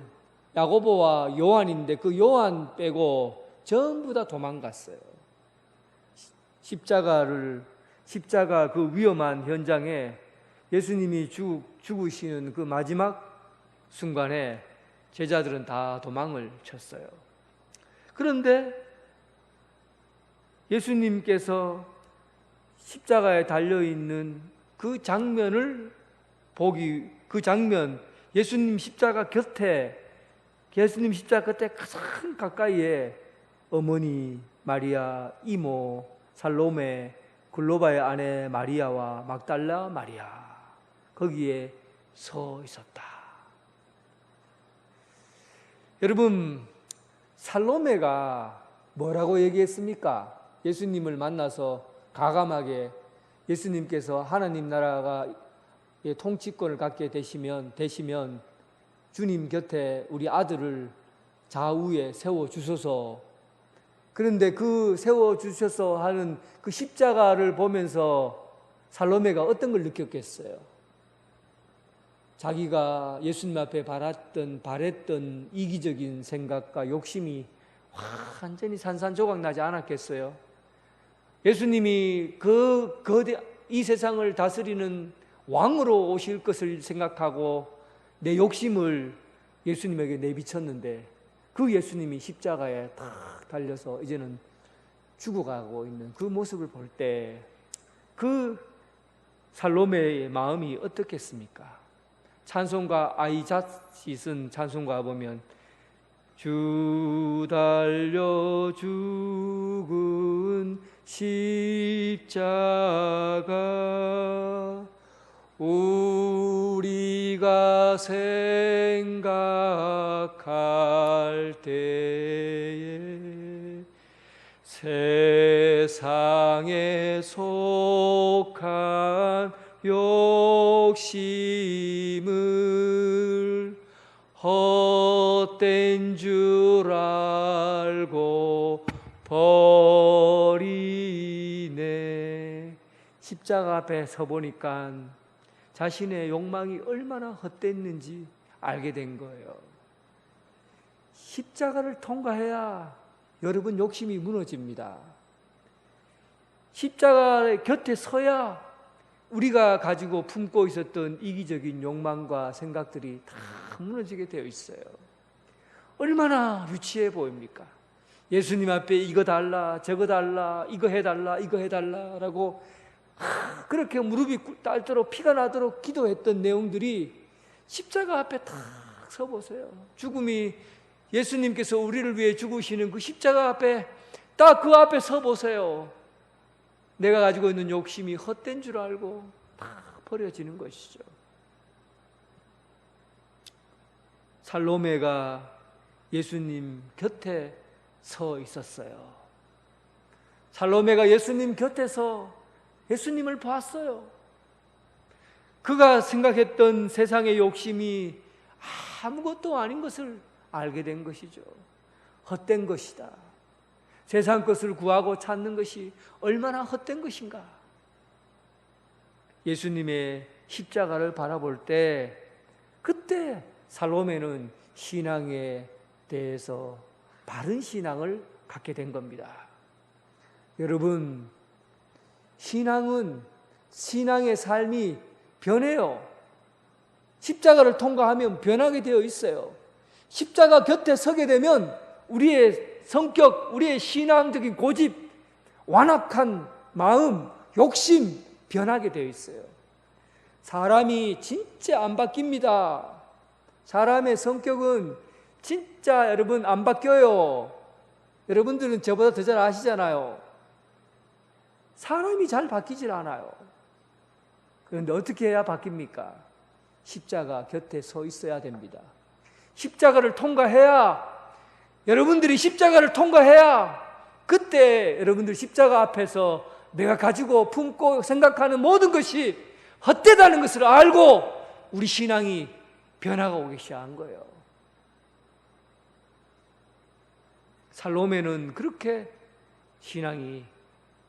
야고보와 요한인데 그 요한 빼고 전부 다 도망갔어요. 십자가 그 위험한 현장에 예수님이 죽으시는 그 마지막 순간에 제자들은 다 도망을 쳤어요. 그런데 예수님께서 십자가에 달려있는 그 장면을 그 장면, 예수님 십자가 곁에 가장 가까이에 어머니 마리아, 이모 살로메, 글로바의 아내 마리아와 막달라 마리아 거기에 서 있었다. 여러분, 살로메가 뭐라고 얘기했습니까? 예수님을 만나서 가감하게 예수님께서 하나님 나라가 통치권을 갖게 되시면 주님 곁에 우리 아들을 좌우에 세워주소서. 그런데 그 세워주셔서 하는 그 십자가를 보면서 살로메가 어떤 걸 느꼈겠어요? 자기가 예수님 앞에 바랬던 이기적인 생각과 욕심이 완전히 산산조각 나지 않았겠어요? 예수님이 이 세상을 다스리는 왕으로 오실 것을 생각하고 내 욕심을 예수님에게 내비쳤는데 그 예수님이 십자가에 탁 달려서 이제는 죽어가고 있는 그 모습을 볼 때 그 살로메의 마음이 어떻겠습니까? 찬송가 아이잣이 쓴 찬송가 보면 주 달려 죽은 십자가 우리가 생각할 때에 세상에 속한 욕심을 헛된 줄 알고 버리네. 십자가 앞에 서보니까 자신의 욕망이 얼마나 헛됐는지 알게 된 거예요. 십자가를 통과해야 여러분 욕심이 무너집니다. 십자가 곁에 서야 우리가 가지고 품고 있었던 이기적인 욕망과 생각들이 다 무너지게 되어 있어요. 얼마나 유치해 보입니까? 예수님 앞에 이거 달라, 저거 달라, 이거 해달라, 이거 해달라라고 그렇게 무릎이 딸도록 피가 나도록 기도했던 내용들이 십자가 앞에 탁 서보세요. 죽음이 예수님께서 우리를 위해 죽으시는 그 십자가 앞에 딱 그 앞에 서보세요. 내가 가지고 있는 욕심이 헛된 줄 알고 다 버려지는 것이죠. 살로메가 예수님 곁에 서 있었어요. 살로메가 예수님 곁에서 예수님을 봤어요. 그가 생각했던 세상의 욕심이 아무것도 아닌 것을 알게 된 것이죠. 헛된 것이다. 세상 것을 구하고 찾는 것이 얼마나 헛된 것인가. 예수님의 십자가를 바라볼 때 그때 살로메는 신앙에 대해서 바른 신앙을 갖게 된 겁니다. 여러분, 신앙의 삶이 변해요. 십자가를 통과하면 변하게 되어 있어요. 십자가 곁에 서게 되면 우리의 성격, 우리의 신앙적인 고집 완악한 마음, 욕심 변하게 되어 있어요. 사람이 진짜 안 바뀝니다. 사람의 성격은 진짜 여러분 안 바뀌어요. 여러분들은 저보다 더 잘 아시잖아요. 사람이 잘 바뀌질 않아요. 그런데 어떻게 해야 바뀝니까? 십자가 곁에 서 있어야 됩니다. 십자가를 통과해야, 여러분들이 십자가를 통과해야 그때 여러분들 십자가 앞에서 내가 가지고 품고 생각하는 모든 것이 헛되다는 것을 알고 우리 신앙이 변화가 오기 시작한 거예요. 살로메는 그렇게 신앙이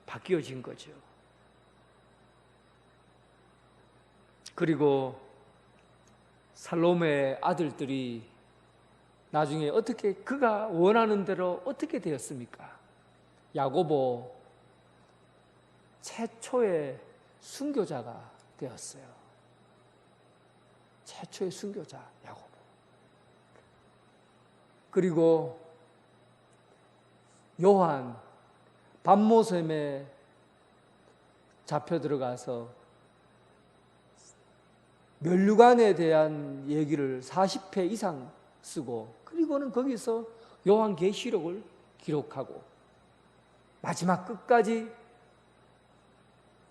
바뀌어진 거죠. 그리고 살로메의 아들들이 나중에 어떻게 그가 원하는 대로 어떻게 되었습니까? 야고보 최초의 순교자가 되었어요. 최초의 순교자 야고보. 그리고 요한 밤모섬에 잡혀 들어가서 면류관에 대한 얘기를 40회 이상 쓰고, 그리고는 거기서 요한계시록을 기록하고 마지막 끝까지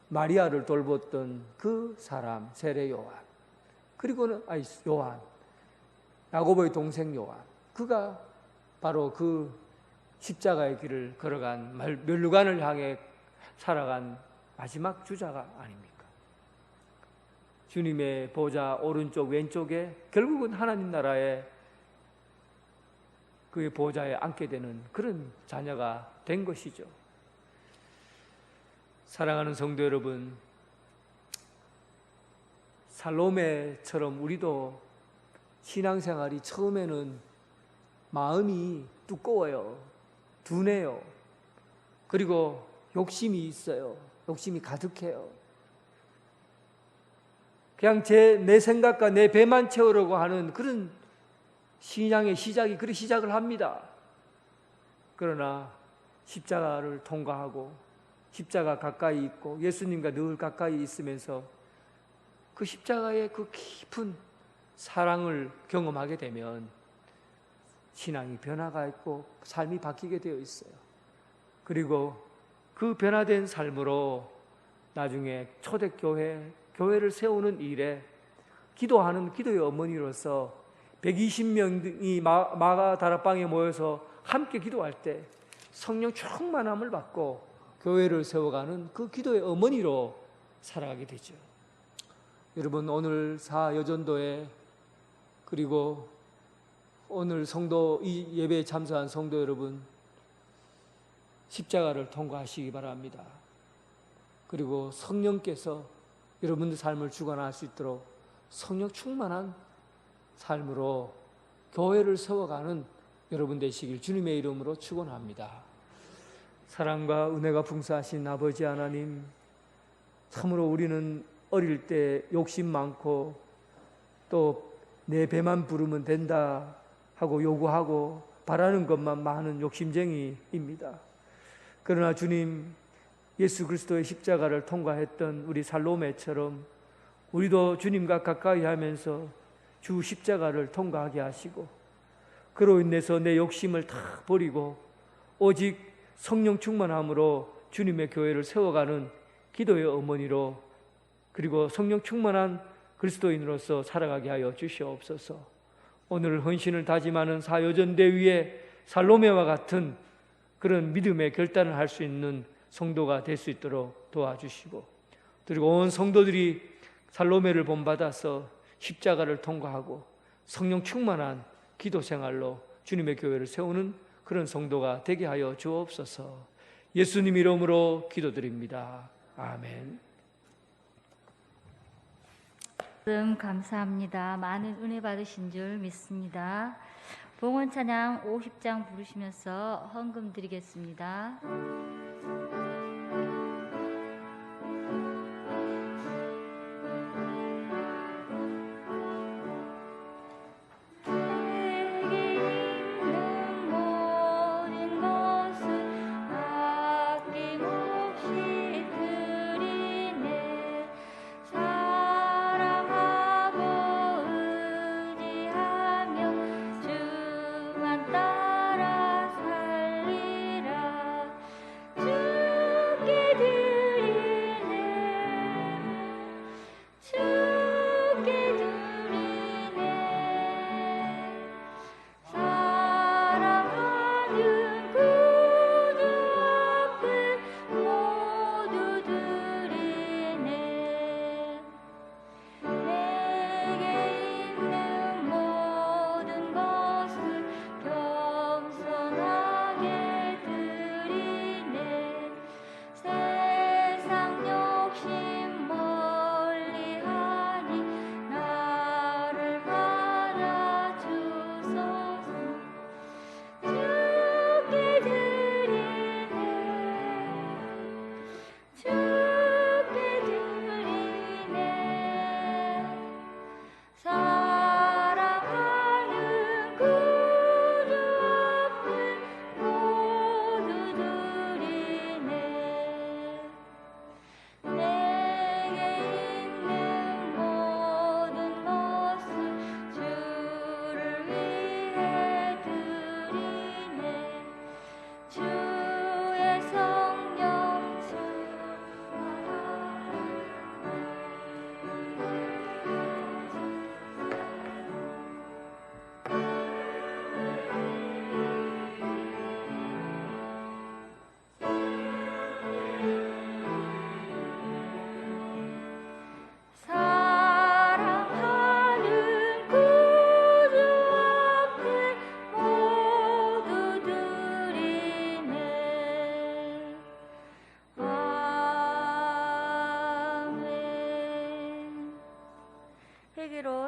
마리아를 돌봤던 그 사람 세례 요한, 그리고는 요한, 야고보의 동생 요한, 그가 바로 그 십자가의 길을 걸어간 면류관을 향해 살아간 마지막 주자가 아닙니까? 주님의 보좌 오른쪽 왼쪽에 결국은 하나님 나라의 그의 보좌에 앉게 되는 그런 자녀가 된 것이죠. 사랑하는 성도 여러분, 살로메처럼 우리도 신앙생활이 처음에는 마음이 두꺼워요. 둔해요. 그리고 욕심이 있어요. 욕심이 가득해요. 그냥 내 생각과 내 배만 채우려고 하는 그런 신앙의 시작이 그렇게 시작을 합니다. 그러나 십자가를 통과하고 십자가 가까이 있고 예수님과 늘 가까이 있으면서 그 십자가의 그 깊은 사랑을 경험하게 되면 신앙이 변화가 있고 삶이 바뀌게 되어 있어요. 그리고 그 변화된 삶으로 나중에 초대교회, 교회를 세우는 일에 기도하는 기도의 어머니로서 120명이 마가 다락방에 모여서 함께 기도할 때 성령 충만함을 받고 교회를 세워가는 그 기도의 어머니로 살아가게 되죠. 여러분, 오늘 사여전도회 그리고 오늘 성도 이 예배에 참석한 성도 여러분, 십자가를 통과하시기 바랍니다. 그리고 성령께서 여러분들 삶을 주관할 수 있도록 성령 충만한 삶으로 교회를 세워가는 여러분 되시길 주님의 이름으로 축원합니다. 사랑과 은혜가 풍성하신 아버지 하나님, 참으로 우리는 어릴 때 욕심 많고 또 내 배만 부르면 된다 하고 요구하고 바라는 것만 많은 욕심쟁이입니다. 그러나 주님, 예수 그리스도의 십자가를 통과했던 우리 살로메처럼 우리도 주님과 가까이 하면서 주 십자가를 통과하게 하시고, 그로 인해서 내 욕심을 다 버리고 오직 성령 충만함으로 주님의 교회를 세워가는 기도의 어머니로, 그리고 성령 충만한 그리스도인으로서 살아가게 하여 주시옵소서. 오늘 헌신을 다짐하는 사여전대 위에 살로메와 같은 그런 믿음의 결단을 할 수 있는 성도가 될 수 있도록 도와주시고, 그리고 온 성도들이 살로메를 본받아서 십자가를 통과하고 성령 충만한 기도 생활로 주님의 교회를 세우는 그런 성도가 되게 하여 주옵소서. 예수님 이름으로 기도드립니다. 아멘. 말씀 감사합니다. 많은 은혜 받으신 줄 믿습니다. 봉헌 찬양 50장 부르시면서 헌금 드리겠습니다. 내게 있는 모든 것을 아낌없이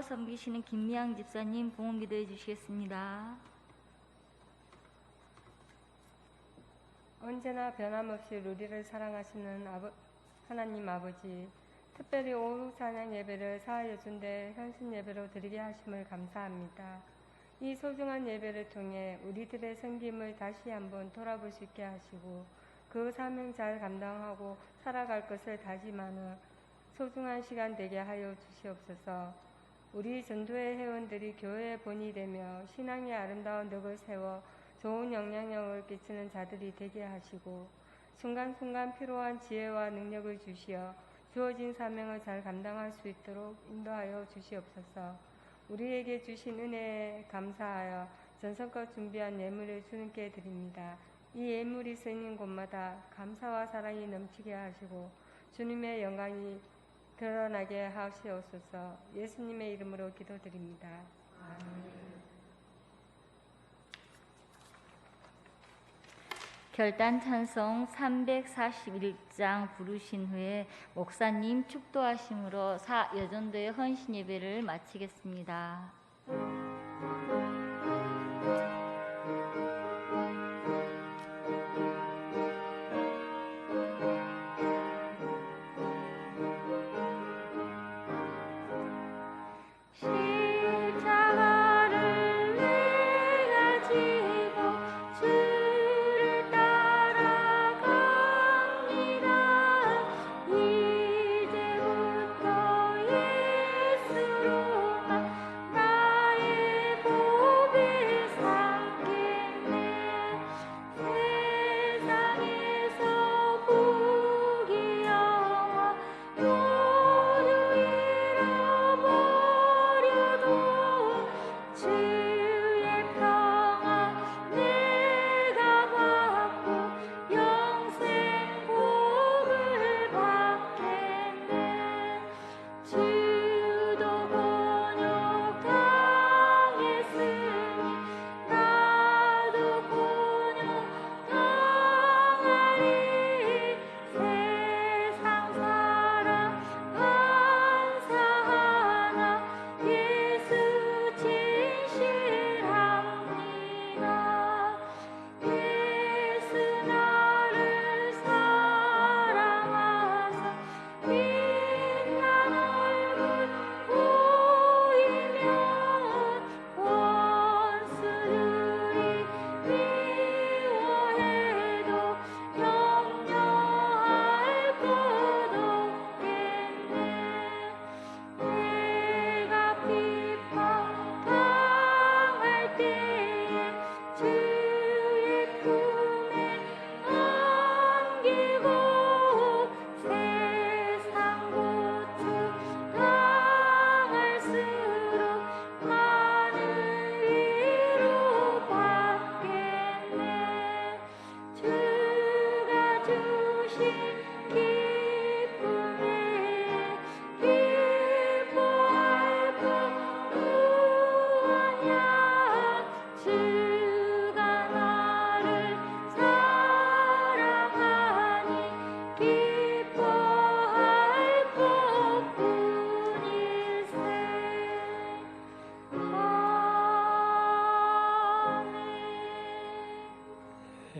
섬기시는 김미양 집사님 봉헌 기도해 주시겠습니다. 언제나 변함없이 우리를 사랑하시는 하나님 아버지, 특별히 오후 찬양 예배를 사여준대 현신 예배로 드리게 하심을 감사합니다. 이 소중한 예배를 통해 우리들의 섬김을 다시 한번 돌아볼 수 있게 하시고 그 사명 잘 감당하고 살아갈 것을 다짐하는 소중한 시간 되게 하여 주시옵소서. 우리 전도회 회원들이 교회의 본이 되며 신앙의 아름다운 덕을 세워 좋은 영향력을 끼치는 자들이 되게 하시고 순간순간 필요한 지혜와 능력을 주시어 주어진 사명을 잘 감당할 수 있도록 인도하여 주시옵소서. 우리에게 주신 은혜에 감사하여 전성껏 준비한 예물을 주님께 드립니다. 이 예물이 쓰이는 곳마다 감사와 사랑이 넘치게 하시고 주님의 영광이 드러나게 하시옵소서. 예수님의 이름으로 기도드립니다. 아멘. 결단 찬송 341장 부르신 후에 목사님 축도하심으로 여전도의 헌신 예배를 마치겠습니다.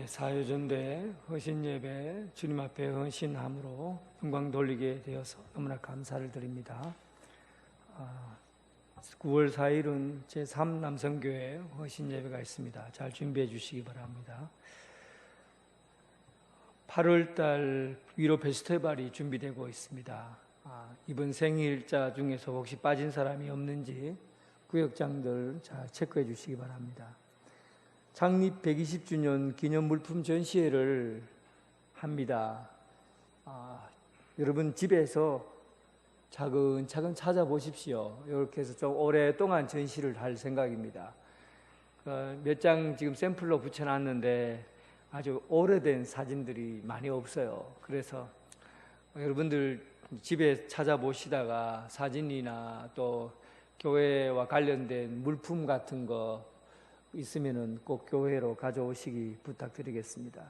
사요전대 헌신예배 주님 앞에 헌신함으로 영광 돌리게 되어서 너무나 감사를 드립니다. 9월 4일은 제3남성교회 헌신예배가 있습니다. 잘 준비해 주시기 바랍니다. 8월달 위로 페스티벌이 준비되고 있습니다. 이번 생일자 중에서 혹시 빠진 사람이 없는지 구역장들 잘 체크해 주시기 바랍니다. 창립 120주년 기념 물품 전시회를 합니다. 여러분 집에서 차근차근 찾아보십시오. 이렇게 해서 좀 오랫동안 전시를 할 생각입니다. 몇 장 지금 샘플로 붙여놨는데 아주 오래된 사진들이 많이 없어요. 그래서 여러분들 집에 찾아보시다가 사진이나 또 교회와 관련된 물품 같은 거 있으면은 꼭 교회로 가져오시기 부탁드리겠습니다.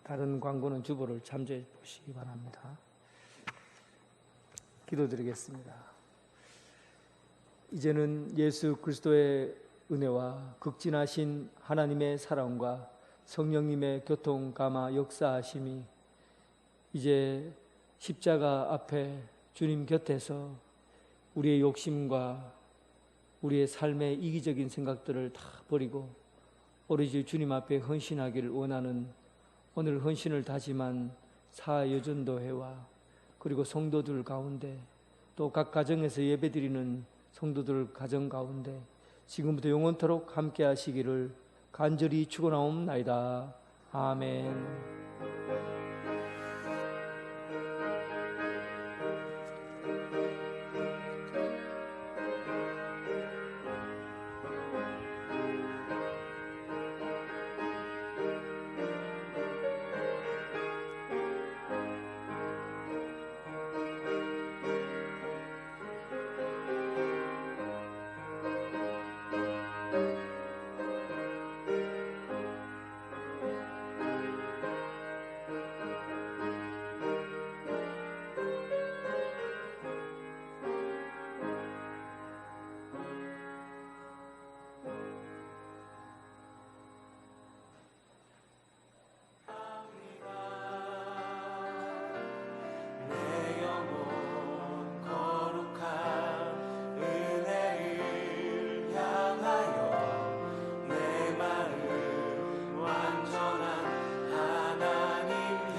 다른 광고는 주보를 참조해 보시기 바랍니다. 기도드리겠습니다. 이제는 예수 그리스도의 은혜와 극진하신 하나님의 사랑과 성령님의 교통 감화 역사하심이 이제 십자가 앞에 주님 곁에서 우리의 욕심과 우리의 삶의 이기적인 생각들을 다 버리고 오로지 주님 앞에 헌신하기를 원하는 오늘 헌신을 다짐한 사여전도회와 그리고 성도들 가운데 또 각 가정에서 예배드리는 성도들 가정 가운데 지금부터 영원토록 함께 하시기를 간절히 축원하옵나이다. 아멘.